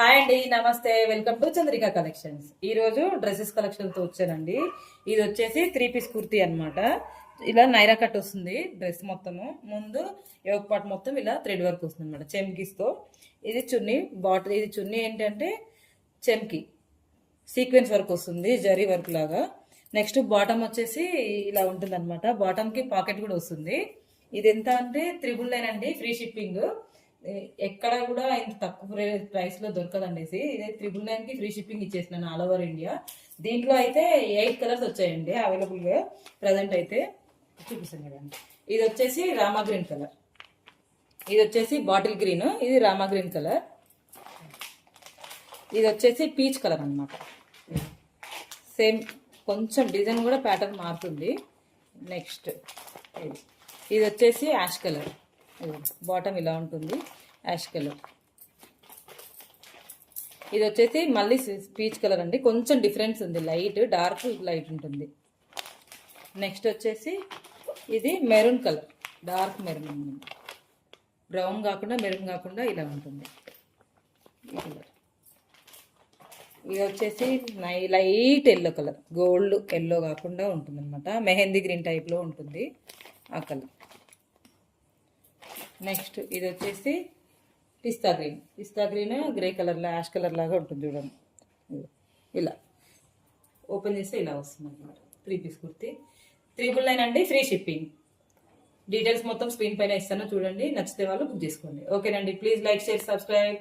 Hi అండి, నమస్తే. Welcome to Chandrika collections. ఈ రోజు డ్రెస్సెస్ కలెక్షన్ తో వచ్చానండి. ఇది వచ్చేసి 3 పీస్ కుర్తీ అన్నమాట. ఇలా నైరా కట్ వస్తుంది డ్రెస్ మొత్తము. ముందు యోగ పార్ట్ మొత్తం ఇలా థ్రెడ్ వర్క్ వస్తుంది అనమాట చెమ్కీస్ తో. ఇది చున్నీ బాటిల్. ఇది చున్నీ ఏంటంటే చెమ్కి సీక్వెన్స్ వర్క్ వస్తుంది, జరీ వర్క్ లాగా. నెక్స్ట్ బాటమ్ వచ్చేసి ఇలా ఉంటుంది అనమాట. బాటమ్ కి పాకెట్ కూడా వస్తుంది. ఇది ఎంత అంటే 999 అండి, ఫ్రీ షిప్పింగ్. ఎక్కడ కూడా ఇంత తక్కువ ప్రైస్ లో దొరకదండి. ఇదే 999 కి ఫ్రీ షిప్పింగ్ ఇచ్చేసినాను ఆల్ ఓవర్ ఇండియా. దీంట్లో అయితే 8 కలర్స్ వచ్చాయండి అవైలబుల్ గా ప్రజెంట్ అయితే. చూపిస్తాను కదండి. ఇది వచ్చేసి రామా గ్రీన్ కలర్, ఇది వచ్చేసి బాటిల్ గ్రీన్, ఇది రామా గ్రీన్ కలర్, ఇది వచ్చేసి పీచ్ కలర్ అనమాట. సేమ్ కొంచెం డిజైన్ కూడా ప్యాటర్న్ మారుతుంది. నెక్స్ట్ ఇది వచ్చేసి యాష్ కలర్. బాటమ్ ఇలా ఉంటుంది, యాష్ కలర్. ఇది వచ్చేసి మళ్ళీ పీచ్ కలర్ అండి, కొంచెం డిఫరెన్స్ ఉంది, లైట్ డార్క్ లైట్ ఉంటుంది. నెక్స్ట్ వచ్చేసి ఇది maroon colour, dark maroon, brown కాకుండా మెరూన్ కాకుండా ఇలా ఉంటుంది ఈ కలర్. ఇది వచ్చేసి light yellow colour, gold yellow కాకుండా ఉంటుంది అనమాట, మెహందీ గ్రీన్ టైప్లో ఉంటుంది ఆ కలర్. నెక్స్ట్ ఇది వచ్చేసి పిస్తా గ్రీన్, పిస్తా గ్రీన్ గ్రే కలర్లో యాష్ కలర్ లాగా ఉంటుంది చూడండి. ఇలా ఓపెన్ చేస్తే ఇలా వస్తుంది అనమాట. 3 పీస్ కుర్తీ 999 అండి, ఫ్రీ షిప్పింగ్. డీటెయిల్స్ మొత్తం స్క్రీన్ పైన ఇస్తాను చూడండి. నచ్చితే వాళ్ళు బుక్ చేసుకోండి. ఓకేనండి, ప్లీజ్ లైక్, షేర్, సబ్స్క్రైబ్.